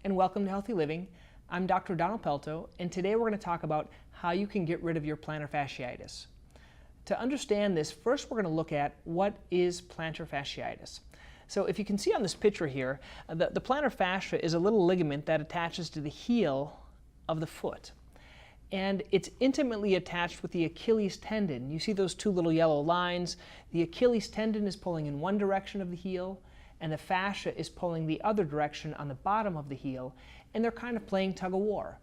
and welcome to Healthy Living. I'm Dr. Donald Pelto, and today we're going to talk about how you can get rid of your plantar fasciitis. To understand this, first we're going to look at what is plantar fasciitis. So if you can see on this picture here, the plantar fascia is a little ligament that attaches to the heel of the foot. And it's intimately attached with the Achilles tendon. You see those two little yellow lines. The Achilles tendon is pulling in one direction of the heel, and the fascia is pulling the other direction on the bottom of the heel, and they're kind of playing tug of war.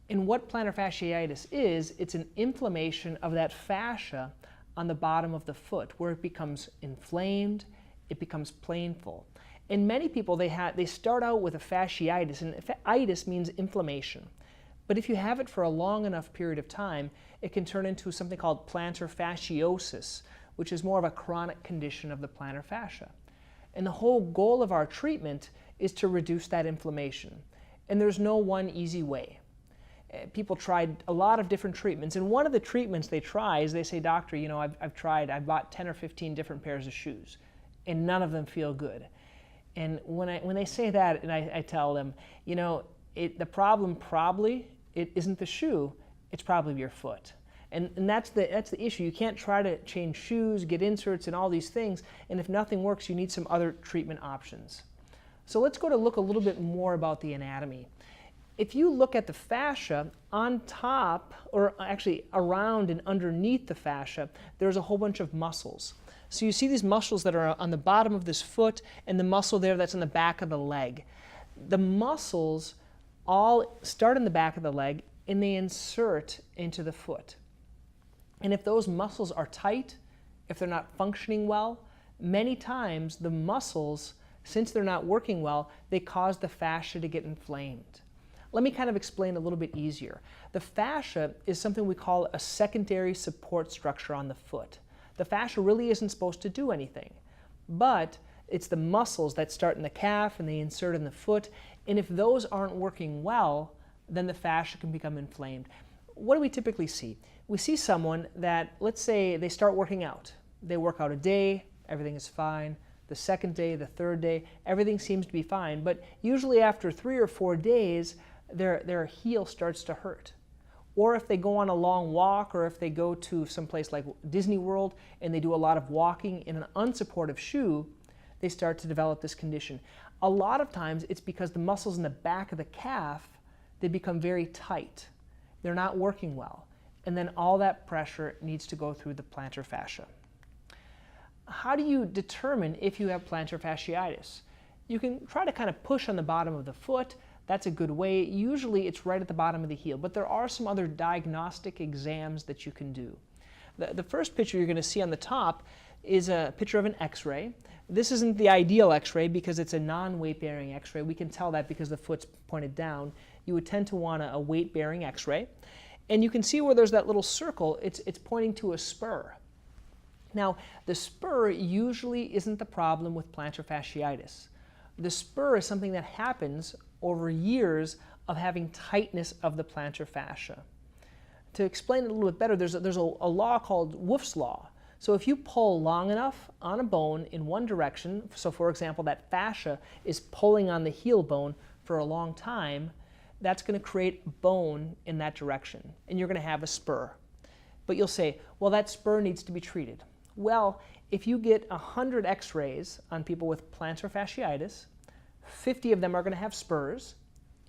And what plantar fasciitis is, it's an inflammation of that fascia on the bottom of the foot, where it becomes inflamed, it becomes painful. And many people, they start out with a fasciitis, and itis means inflammation. But if you have it for a long enough period of time, it can turn into something called plantar fasciosis, which is more of a chronic condition of the plantar fascia. And the whole goal of our treatment is to reduce that inflammation. And there's no one easy way. People tried a lot of different treatments, and one of the treatments they try is they say, doctor, you know, I've bought 10 or 15 different pairs of shoes, and none of them feel good. And when they say that, and I tell them, you know, the problem probably it isn't the shoe, it's probably your foot. And that's the issue. You can't try to change shoes, get inserts, and all these things, and if nothing works, you need some other treatment options. So let's go to look a little bit more about the anatomy. If you look at the fascia, on top, or actually around and underneath the fascia, there's a whole bunch of muscles. So you see these muscles that are on the bottom of this foot, and the muscle there that's on the back of the leg. The muscles all start in the back of the leg, and they insert into the foot. And if those muscles are tight, if they're not functioning well, many times the muscles, since they're not working well, they cause the fascia to get inflamed. Let me kind of explain a little bit easier. The fascia is something we call a secondary support structure on the foot. The fascia really isn't supposed to do anything, but it's the muscles that start in the calf and they insert in the foot, and if those aren't working well, then the fascia can become inflamed. What do we typically see? We see someone that, let's say they start working out. They work out a day, everything is fine. The second day, the third day, everything seems to be fine, but usually after 3 or 4 days, their heel starts to hurt. Or if they go on a long walk, or if they go to some place like Disney World and they do a lot of walking in an unsupportive shoe, they start to develop this condition. A lot of times it's because the muscles in the back of the calf, they become very tight. They're not working well. And then all that pressure needs to go through the plantar fascia. How do you determine if you have plantar fasciitis? You can try to kind of push on the bottom of the foot. That's a good way. Usually it's right at the bottom of the heel, but there are some other diagnostic exams that you can do. The first picture you're going to see on the top is a picture of an x-ray. This isn't the ideal x-ray because it's a non-weight-bearing x-ray. We can tell that because the foot's pointed down. You would tend to want a weight-bearing x-ray. And you can see where there's that little circle, it's pointing to a spur. Now, the spur usually isn't the problem with plantar fasciitis. The spur is something that happens over years of having tightness of the plantar fascia. To explain it a little bit better, there's a law called Wolff's Law. So if you pull long enough on a bone in one direction, so for example, that fascia is pulling on the heel bone for a long time, that's going to create bone in that direction, and you're going to have a spur. But you'll say, well, that spur needs to be treated. Well, if you get 100 x-rays on people with plantar fasciitis, 50 of them are going to have spurs,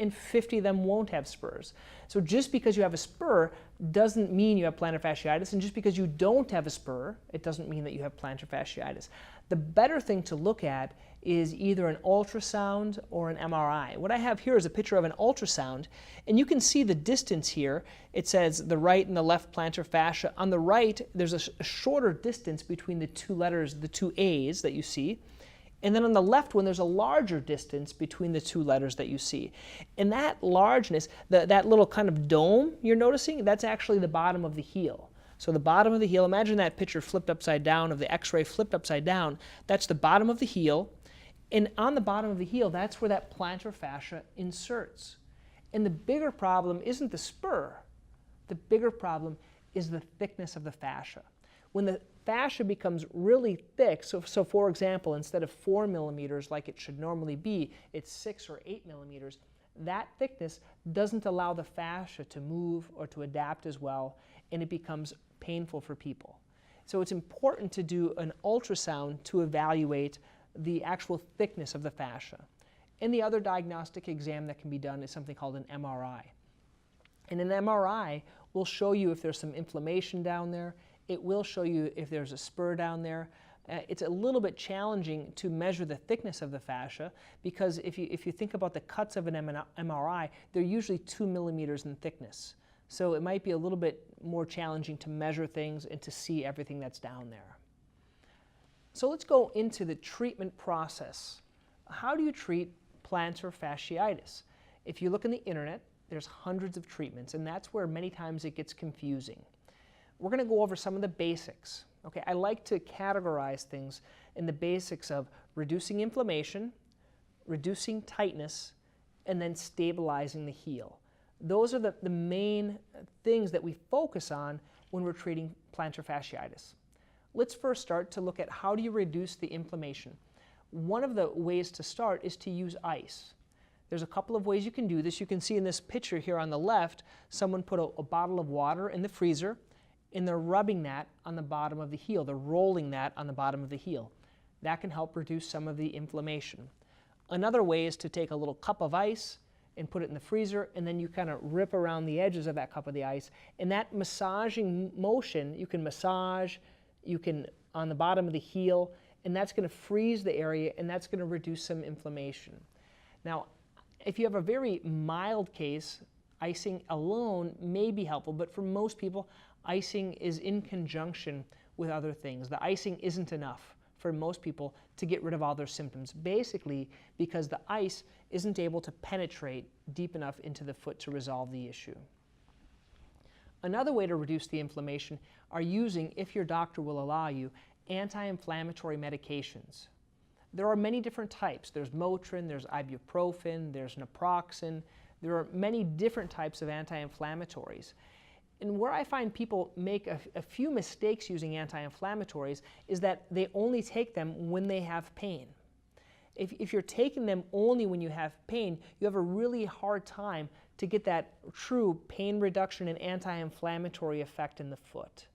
and 50 of them won't have spurs. So just because you have a spur doesn't mean you have plantar fasciitis, and just because you don't have a spur, it doesn't mean that you have plantar fasciitis. The better thing to look at is either an ultrasound or an MRI. What I have here is a picture of an ultrasound, and you can see the distance here. It says the right and the left plantar fascia. On the right, there's a shorter distance between the two letters, the two A's that you see. And then on the left one, there's a larger distance between the two letters that you see. And that largeness, that little kind of dome you're noticing, that's actually the bottom of the heel. So the bottom of the heel, imagine that picture flipped upside down, of the x-ray flipped upside down. That's the bottom of the heel. And on the bottom of the heel, that's where that plantar fascia inserts. And the bigger problem isn't the spur. The bigger problem is the thickness of the fascia. When the fascia becomes really thick, so for example, instead of 4 millimeters like it should normally be, it's 6 or 8 millimeters, that thickness doesn't allow the fascia to move or to adapt as well, and it becomes painful for people. So it's important to do an ultrasound to evaluate the actual thickness of the fascia. And the other diagnostic exam that can be done is something called an MRI. And an MRI will show you if there's some inflammation down there. It will show you if there's a spur down there. It's a little bit challenging to measure the thickness of the fascia because if you think about the cuts of an MRI, they're usually 2 millimeters in thickness. So it might be a little bit more challenging to measure things and to see everything that's down there. So let's go into the treatment process. How do you treat plantar fasciitis? If you look on the internet, there's hundreds of treatments, and that's where many times it gets confusing. We're going to go over some of the basics. Okay, I like to categorize things in the basics of reducing inflammation, reducing tightness, and then stabilizing the heel. Those are the main things that we focus on when we're treating plantar fasciitis. Let's first start to look at how do you reduce the inflammation. One of the ways to start is to use ice. There's a couple of ways you can do this. You can see in this picture here on the left, someone put a bottle of water in the freezer, and they're rubbing that on the bottom of the heel. They're rolling that on the bottom of the heel. That can help reduce some of the inflammation. Another way is to take a little cup of ice and put it in the freezer, and then you kind of rip around the edges of that cup of the ice. And that massaging motion, you can massage, you can on the bottom of the heel, and that's going to freeze the area, and that's going to reduce some inflammation. Now, if you have a very mild case, icing alone may be helpful, but for most people, icing is in conjunction with other things. The icing isn't enough for most people to get rid of all their symptoms, basically because the ice isn't able to penetrate deep enough into the foot to resolve the issue. Another way to reduce the inflammation are using, if your doctor will allow you, anti-inflammatory medications. There are many different types. There's Motrin, there's ibuprofen, there's naproxen. There are many different types of anti-inflammatories. And where I find people make a few mistakes using anti-inflammatories is that they only take them when they have pain. If you're taking them only when you have pain, you have a really hard time to get that true pain reduction and anti-inflammatory effect in the foot.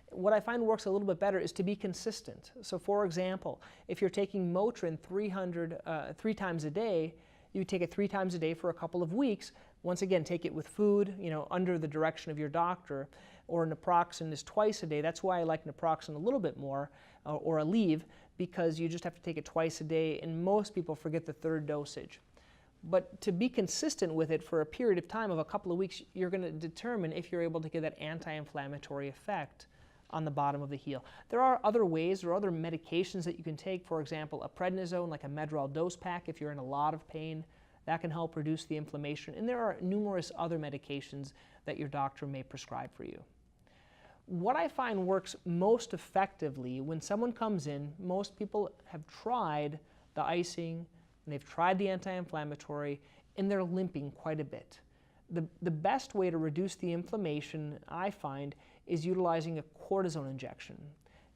What I find works a little bit better is to be consistent. So for example, if you're taking Motrin 3 times a day, you take it 3 times a day for a couple of weeks. Once again, take it with food, under the direction of your doctor. Or naproxen is twice a day. That's why I like naproxen a little bit more, or Aleve, because you just have to take it twice a day, and most people forget the 3rd dosage. But to be consistent with it for a period of time of a couple of weeks, you're going to determine if you're able to get that anti-inflammatory effect on the bottom of the heel. There are other ways, there are other medications that you can take. For example, a prednisone, like a Medrol dose pack, if you're in a lot of pain, that can help reduce the inflammation. And there are numerous other medications that your doctor may prescribe for you. What I find works most effectively when someone comes in, most people have tried the icing, and they've tried the anti-inflammatory, and they're limping quite a bit. The best way to reduce the inflammation, I find, is utilizing a cortisone injection.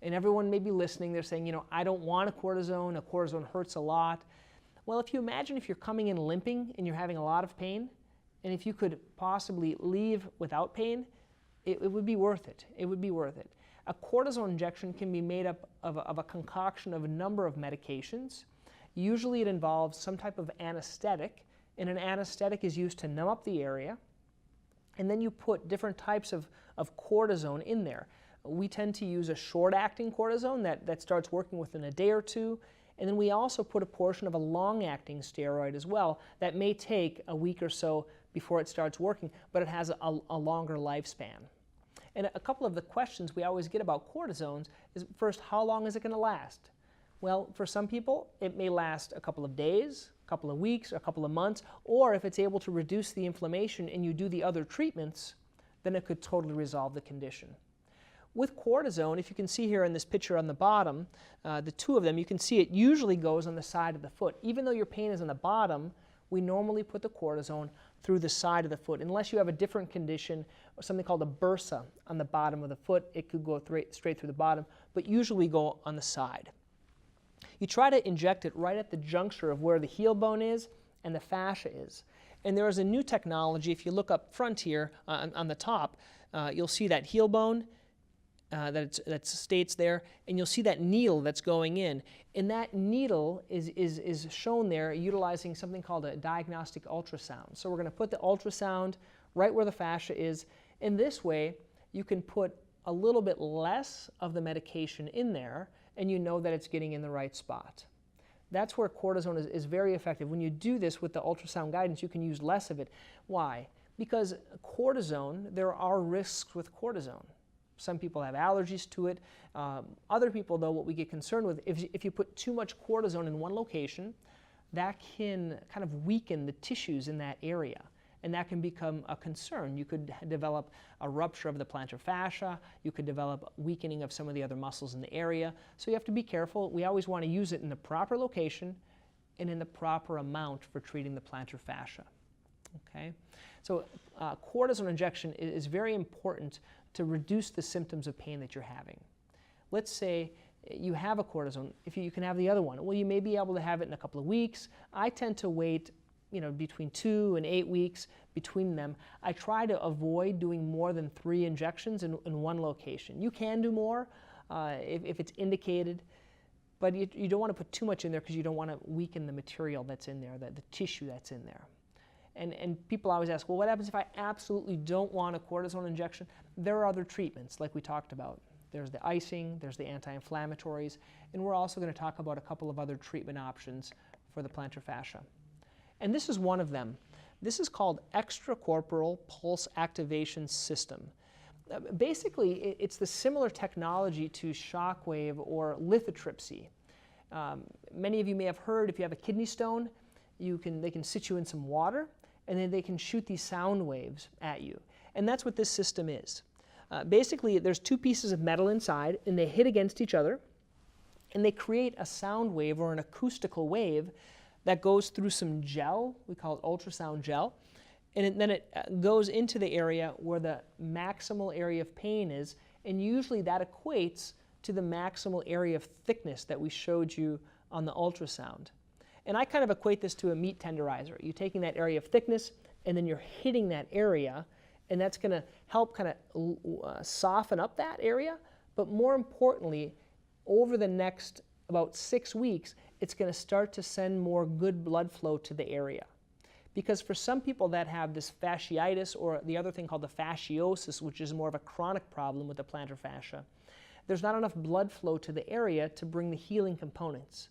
And everyone may be listening, they're saying, I don't want a cortisone hurts a lot. Well, if you imagine if you're coming in limping and you're having a lot of pain, and if you could possibly leave without pain, it would be worth it. It would be worth it. A cortisone injection can be made up of a concoction of a number of medications. Usually it involves some type of anesthetic, and an anesthetic is used to numb up the area, and then you put different types of cortisone in there. We tend to use a short-acting cortisone that starts working within a day or two, and then we also put a portion of a long-acting steroid as well that may take a week or so before it starts working, but it has a longer lifespan. And a couple of the questions we always get about cortisones is, first, how long is it going to last? Well, for some people, it may last a couple of days, a couple of weeks, a couple of months, or if it's able to reduce the inflammation and you do the other treatments, then it could totally resolve the condition. With cortisone, if you can see here in this picture on the bottom, the 2 of them, you can see it usually goes on the side of the foot. Even though your pain is on the bottom, we normally put the cortisone through the side of the foot. Unless you have a different condition, or something called a bursa on the bottom of the foot, it could go straight through the bottom, but usually we go on the side. You try to inject it right at the juncture of where the heel bone is and the fascia is. And there is a new technology. If you look up front here on the top, you'll see that heel bone that states there, and you'll see that needle that's going in. And that needle is shown there utilizing something called a diagnostic ultrasound. So we're going to put the ultrasound right where the fascia is. In this way, you can put a little bit less of the medication in there, and you know that it's getting in the right spot. That's where cortisone is very effective. When you do this with the ultrasound guidance, you can use less of it. Why? Because cortisone, there are risks with cortisone. Some people have allergies to it. Other people, though, what we get concerned with, if you put too much cortisone in one location, that can kind of weaken the tissues in that area, and that can become a concern. You could develop a rupture of the plantar fascia. You could develop weakening of some of the other muscles in the area. So you have to be careful. We always want to use it in the proper location and in the proper amount for treating the plantar fascia. Okay? So cortisone injection is very important to reduce the symptoms of pain that you're having. Let's say you have a cortisone. If you can have the other one, well, you may be able to have it in a couple of weeks. I tend to wait between 2 and 8 weeks between them. I try to avoid doing more than 3 injections in one location. You can do more if it's indicated, but you don't want to put too much in there because you don't want to weaken the material that's in there, the tissue that's in there. And people always ask, well, what happens if I absolutely don't want a cortisone injection? There are other treatments, like we talked about. There's the icing, there's the anti-inflammatories, and we're also going to talk about a couple of other treatment options for the plantar fascia. And this is one of them. This is called Extracorporal Pulse Activation System. Basically, it's the similar technology to shockwave or lithotripsy. Many of you may have heard, if you have a kidney stone, they can sit you in some water, and then they can shoot these sound waves at you. And that's what this system is. Basically, there's 2 pieces of metal inside, and they hit against each other, and they create a sound wave or an acoustical wave that goes through some gel. We call it ultrasound gel. And then it goes into the area where the maximal area of pain is, and usually that equates to the maximal area of thickness that we showed you on the ultrasound. And I kind of equate this to a meat tenderizer. You're taking that area of thickness, and then you're hitting that area, and that's going to help kind of soften up that area. But more importantly, over the next about 6 weeks, it's going to start to send more good blood flow to the area. Because for some people that have this fasciitis, or the other thing called the fasciosis, which is more of a chronic problem with the plantar fascia, there's not enough blood flow to the area to bring the healing components.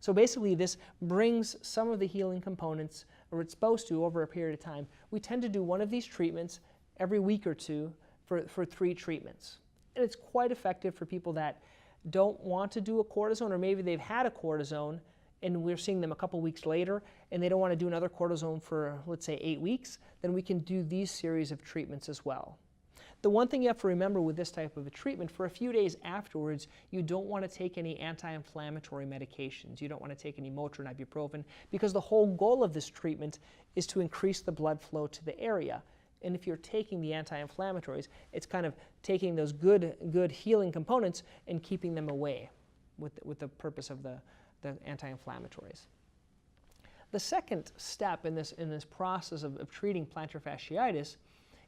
So basically, this brings some of the healing components, or it's supposed to, over a period of time. We tend to do one of these treatments every week or 2 for 3 treatments. And it's quite effective for people that don't want to do a cortisone, or maybe they've had a cortisone and we're seeing them a couple weeks later and they don't want to do another cortisone for, let's say, 8 weeks, then we can do these series of treatments as well. The one thing you have to remember with this type of a treatment, for a few days afterwards, you don't want to take any anti-inflammatory medications. You don't want to take any Motrin, ibuprofen, because the whole goal of this treatment is to increase the blood flow to the area. And if you're taking the anti-inflammatories, it's kind of taking those good healing components and keeping them away with the purpose of the anti-inflammatories. The second step in this process of treating plantar fasciitis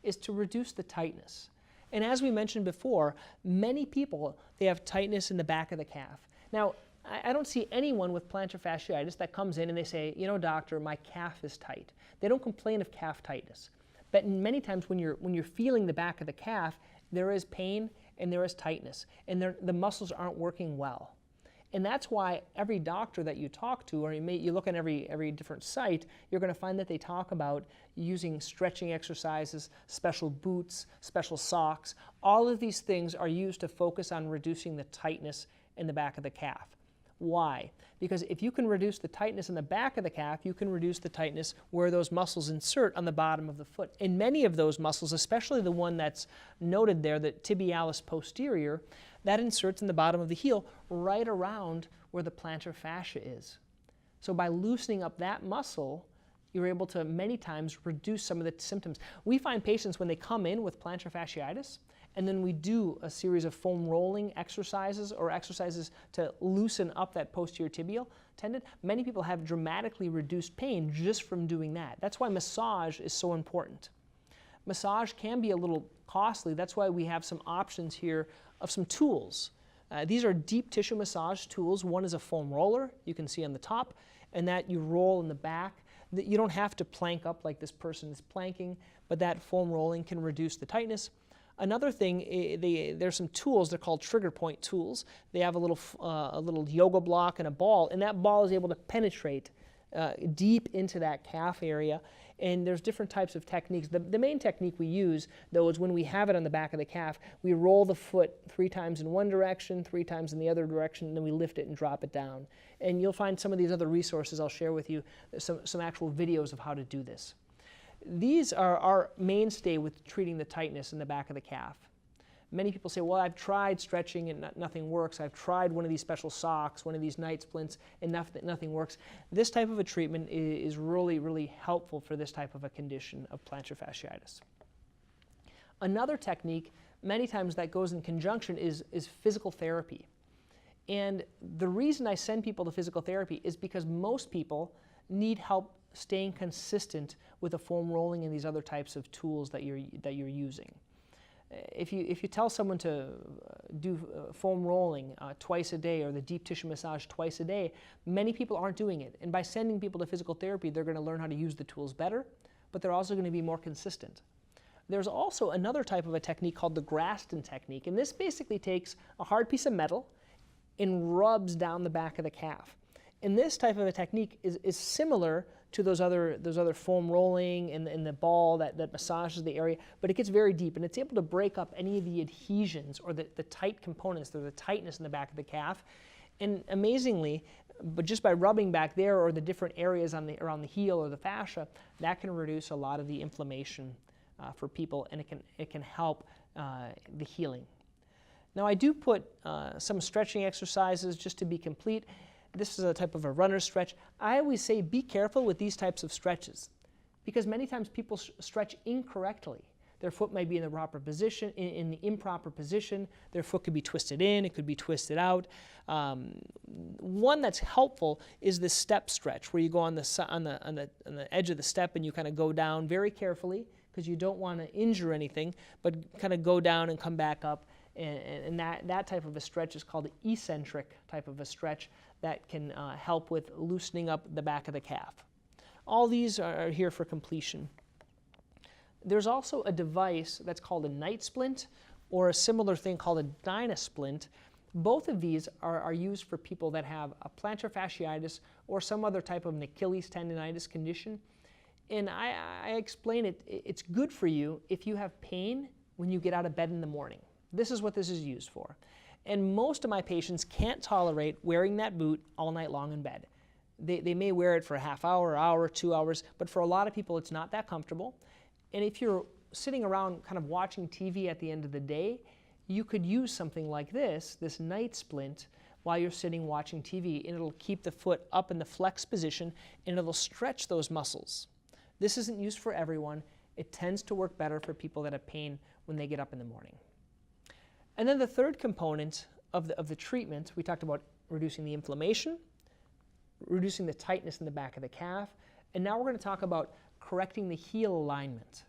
is to reduce the tightness. And as we mentioned before, many people, they have tightness in the back of the calf. Now, I don't see anyone with plantar fasciitis that comes in and they say, you know, doctor, my calf is tight. They don't complain of calf tightness. But many times when you're feeling the back of the calf, there is pain and there is tightness, and the muscles aren't working well. And that's why every doctor that you talk to, or you look at every different site, you're going to find that they talk about using stretching exercises, special boots, special socks. All of these things are used to focus on reducing the tightness in the back of the calf. Why? Because if you can reduce the tightness in the back of the calf, you can reduce the tightness where those muscles insert on the bottom of the foot. And many of those muscles, especially the one that's noted there, the tibialis posterior, that inserts in the bottom of the heel right around where the plantar fascia is. So by loosening up that muscle, you're able to many times reduce some of the symptoms. We find patients when they come in with plantar fasciitis and then we do a series of foam rolling exercises or exercises to loosen up that posterior tibial tendon, many people have dramatically reduced pain just from doing that. That's why massage is so important. Massage can be a little costly. That's why we have some options here of some tools. These are deep tissue massage tools. One is a foam roller, you can see on the top, and that you roll in the back. You don't have to plank up like this person is planking, but that foam rolling can reduce the tightness. Another thing, there's some tools, they're called trigger point tools. They have a little yoga block and a ball, and that ball is able to penetrate deep into that calf area. And there's different types of techniques. The main technique we use, though, is when we have it on the back of the calf, we roll the foot 3 times in one direction, 3 times in the other direction, and then we lift it and drop it down. And you'll find some of these other resources I'll share with you, some actual videos of how to do this. These are our mainstay with treating the tightness in the back of the calf. Many people say, well, I've tried stretching and nothing works. I've tried one of these special socks, one of these night splints, and nothing works. This type of a treatment is really, really helpful for this type of a condition of plantar fasciitis. Another technique, many times that goes in conjunction, is physical therapy. And the reason I send people to physical therapy is because most people need help staying consistent with the foam rolling and these other types of tools that you're using. If you tell someone to do foam rolling twice a day or the deep tissue massage twice a day, many people aren't doing it. And by sending people to physical therapy, they're going to learn how to use the tools better, but they're also going to be more consistent. There's also another type of a technique called the Graston technique, and this basically takes a hard piece of metal and rubs down the back of the calf. And this type of a technique is similar to those other foam rolling and the ball that massages the area, but it gets very deep, and it's able to break up any of the adhesions or the tight components, the tightness in the back of the calf. And amazingly, but just by rubbing back there or the different areas around the heel or the fascia, that can reduce a lot of the inflammation for people, and it can help the healing. Now I do put some stretching exercises just to be complete. This is a type of a runner stretch. I always say be careful with these types of stretches because many times people stretch incorrectly. Their foot might be in the proper position, in the improper position. Their foot could be twisted in, it could be twisted out. One that's helpful is the step stretch where you go on the edge of the step and you kind of go down very carefully because you don't want to injure anything, but kind of go down and come back up. And that type of a stretch is called the eccentric type of a stretch that can help with loosening up the back of the calf. All these are here for completion. There's also a device that's called a night splint or a similar thing called a dynasplint. Both of these are used for people that have a plantar fasciitis or some other type of an Achilles tendonitis condition. And I explain it's good for you if you have pain when you get out of bed in the morning. This is what this is used for. And most of my patients can't tolerate wearing that boot all night long in bed. They may wear it for a half hour, 2 hours, but for a lot of people it's not that comfortable. And if you're sitting around kind of watching TV at the end of the day, you could use something like this night splint, while you're sitting watching TV, and it'll keep the foot up in the flex position and it'll stretch those muscles. This isn't used for everyone. It tends to work better for people that have pain when they get up in the morning. And then the third component of the treatment, we talked about reducing the inflammation, reducing the tightness in the back of the calf, and now we're going to talk about correcting the heel alignment.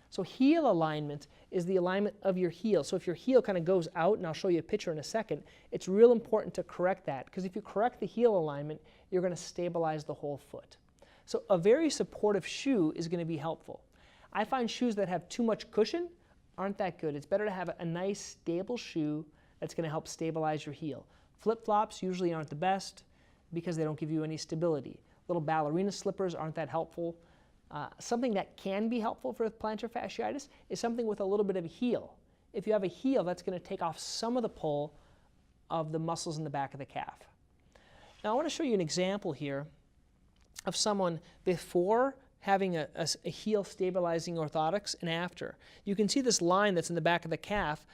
So heel alignment is the alignment of your heel. So if your heel kind of goes out, and I'll show you a picture in a second, it's real important to correct that, because if you correct the heel alignment, you're going to stabilize the whole foot. So a very supportive shoe is going to be helpful. I find shoes that have too much cushion aren't that good. It's better to have a nice stable shoe that's going to help stabilize your heel. Flip-flops usually aren't the best because they don't give you any stability. Little ballerina slippers aren't that helpful. Something that can be helpful for plantar fasciitis is something with a little bit of a heel. If you have a heel, that's going to take off some of the pull of the muscles in the back of the calf. Now I want to show you an example here of someone before having a heel stabilizing orthotics and after. You can see this line that's in the back of the calf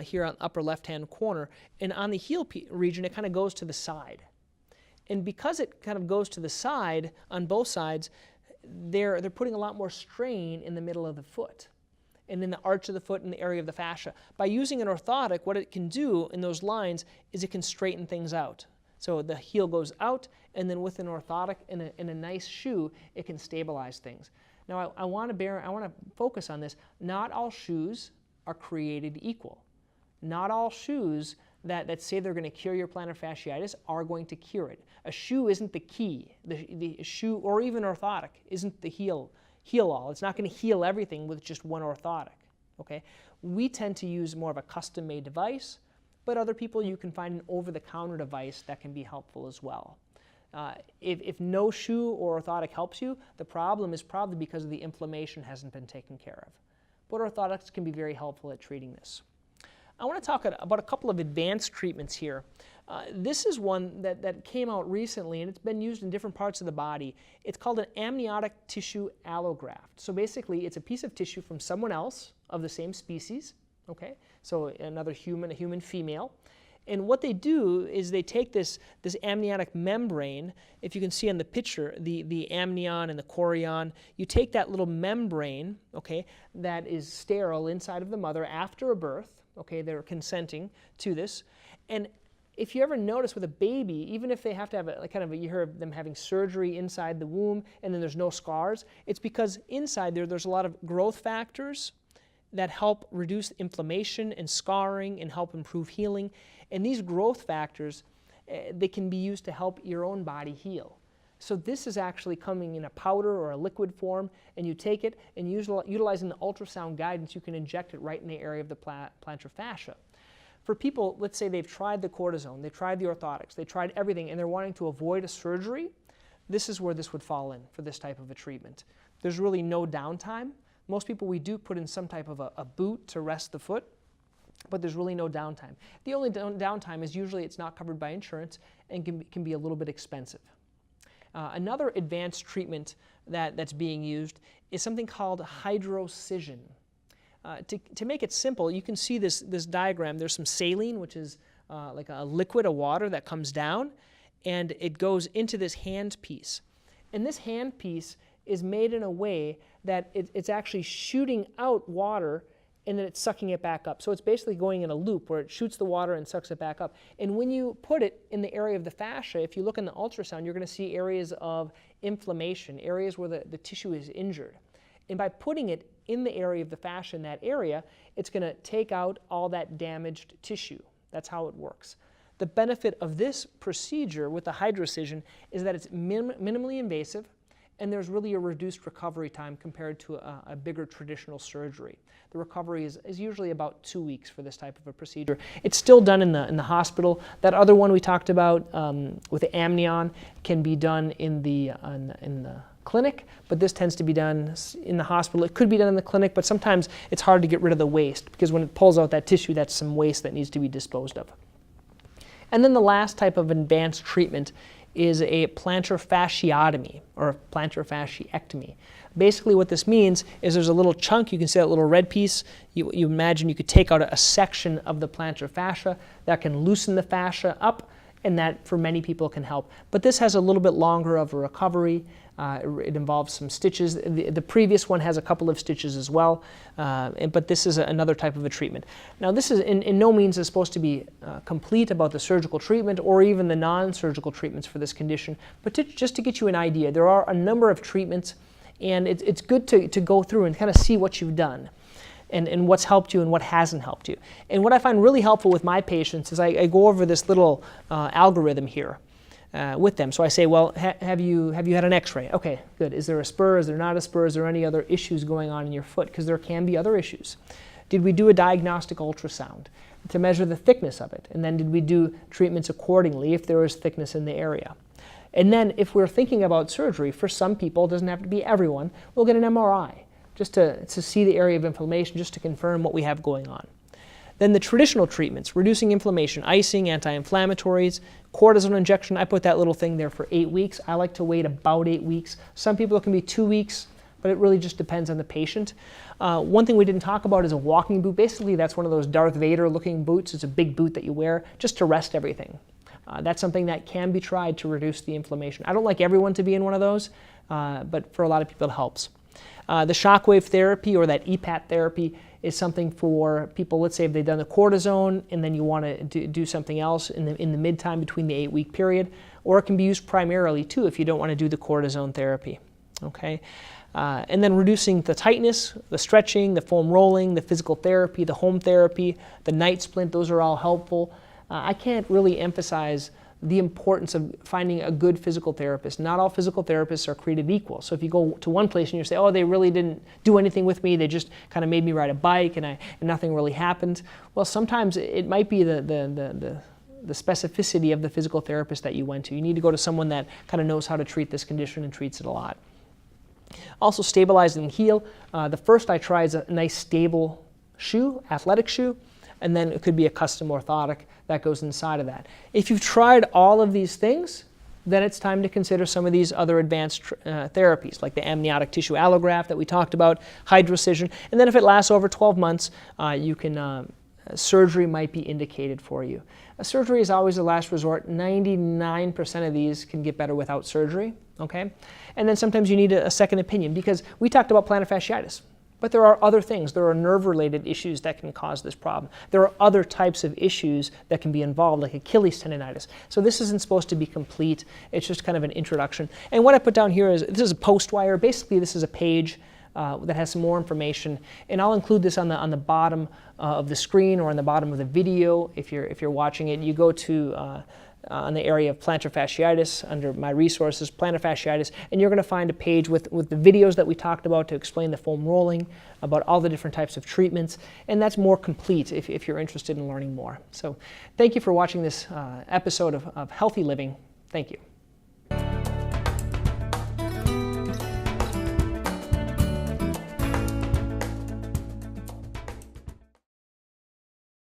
here on the upper left-hand corner, and on the heel region it kind of goes to the side. And because it kind of goes to the side on both sides, they're putting a lot more strain in the middle of the foot. and in the arch of the foot and the area of the fascia. By using an orthotic, what it can do in those lines is it can straighten things out. So the heel goes out, and then with an orthotic in a nice shoe, it can stabilize things. Now I want to focus on this. Not all shoes are created equal. Not all shoes that say they're going to cure your plantar fasciitis are going to cure it. A shoe isn't the key. The shoe, or even orthotic, isn't the heal all. It's not going to heal everything with just one orthotic. Okay? We tend to use more of a custom-made device, but other people, you can find an over-the-counter device that can be helpful as well. If no shoe or orthotic helps you, the problem is probably because the inflammation hasn't been taken care of. But orthotics can be very helpful at treating this. I want to talk about a couple of advanced treatments here. This is one that came out recently, and it's been used in different parts of the body. It's called an amniotic tissue allograft. So basically, it's a piece of tissue from someone else of the same species, okay? So another human, a human female. And what they do is they take this amniotic membrane. If you can see on the picture, the amnion and the chorion, you take that little membrane, okay, that is sterile inside of the mother after a birth. Okay, they're consenting to this. And if you ever notice with a baby, even if they have to have you hear of them having surgery inside the womb and then there's no scars, it's because inside there's a lot of growth factors that help reduce inflammation and scarring and help improve healing. And these growth factors, they can be used to help your own body heal. So this is actually coming in a powder or a liquid form, and you take it, and utilizing the ultrasound guidance, you can inject it right in the area of the plantar fascia. For people, let's say they've tried the cortisone, they've tried the orthotics, they tried everything, and they're wanting to avoid a surgery, this is where this would fall in for this type of a treatment. There's really no downtime. Most people, we do put in some type of a boot to rest the foot, but there's really no downtime. The only downtime is usually it's not covered by insurance and can be a little bit expensive. Another advanced treatment that's being used is something called hydrocision. To make it simple, you can see this diagram. There's some saline, which is like a liquid, a water that comes down, and it goes into this handpiece. And this handpiece is made in a way that it's actually shooting out water and then it's sucking it back up. So it's basically going in a loop where it shoots the water and sucks it back up. And when you put it in the area of the fascia, if you look in the ultrasound, you're going to see areas of inflammation, areas where the tissue is injured. And by putting it in the area of the fascia in that area, it's going to take out all that damaged tissue. That's how it works. The benefit of this procedure with the hydrocision is that it's minimally invasive, and there's really a reduced recovery time compared to a bigger traditional surgery. The recovery is usually about 2 weeks for this type of a procedure. It's still done in the hospital. That other one we talked about with the amnion can be done in the clinic, but this tends to be done in the hospital. It could be done in the clinic, but sometimes it's hard to get rid of the waste because when it pulls out that tissue, that's some waste that needs to be disposed of. And then the last type of advanced treatment is a plantar fasciotomy or plantar fasciectomy. Basically what this means is there's a little chunk, you can see that little red piece, you imagine you could take out a section of the plantar fascia that can loosen the fascia up, and that for many people can help. But this has a little bit longer of a recovery. It involves some stitches. The previous one has a couple of stitches as well, but this is another type of a treatment. Now this is in no means is supposed to be complete about the surgical treatment or even the non-surgical treatments for this condition, but just to get you an idea, there are a number of treatments, and it's good to go through and kind of see what you've done. And what's helped you and what hasn't helped you. And what I find really helpful with my patients is I go over this little algorithm here with them. So I say, well, have you had an x-ray? Okay, good. Is there a spur? Is there not a spur? Is there any other issues going on in your foot? Because there can be other issues. Did we do a diagnostic ultrasound to measure the thickness of it? And then did we do treatments accordingly if there was thickness in the area? And then if we're thinking about surgery, for some people, it doesn't have to be everyone, we'll get an MRI. Just to see the area of inflammation, just to confirm what we have going on. Then the traditional treatments, reducing inflammation, icing, anti-inflammatories, cortisone injection. I put that little thing there for 8 weeks. I like to wait about 8 weeks. Some people it can be 2 weeks, but it really just depends on the patient. One thing we didn't talk about is a walking boot. Basically, that's one of those Darth Vader looking boots. It's a big boot that you wear just to rest everything. That's something that can be tried to reduce the inflammation. I don't like everyone to be in one of those, but for a lot of people it helps. The shockwave therapy, or that EPAT therapy, is something for people, let's say if they've done the cortisone and then you want to do something else in the mid-time between the 8-week period, or it can be used primarily too if you don't want to do the cortisone therapy. Okay? And then reducing the tightness, the stretching, the foam rolling, the physical therapy, the home therapy, the night splint, those are all helpful. I can't really emphasize the importance of finding a good physical therapist. Not all physical therapists are created equal. So if you go to one place and you say, oh, they really didn't do anything with me, they just kind of made me ride a bike and nothing really happened. Well, sometimes it might be the specificity of the physical therapist that you went to. You need to go to someone that kind of knows how to treat this condition and treats it a lot. Also, stabilize and heal. The first I try is a nice stable shoe, athletic shoe, and then it could be a custom orthotic that goes inside of that. If you've tried all of these things, then it's time to consider some of these other advanced therapies, like the amniotic tissue allograft that we talked about, hydrocision, and then if it lasts over 12 months, surgery might be indicated for you. Surgery is always the last resort. 99% of these can get better without surgery, okay? And then sometimes you need a second opinion, because we talked about plantar fasciitis. But there are other things. There are nerve-related issues that can cause this problem. There are other types of issues that can be involved, like Achilles tendonitis. So this isn't supposed to be complete. It's just kind of an introduction. And what I put down here is, this is a post-wire. Basically, this is a page that has some more information. And I'll include this on the bottom of the screen or on the bottom of the video if you're watching it. You go to on the area of plantar fasciitis under my resources, plantar fasciitis, and you're going to find a page with the videos that we talked about to explain the foam rolling, about all the different types of treatments, and that's more complete if you're interested in learning more. So thank you for watching this episode of Healthy Living. Thank you.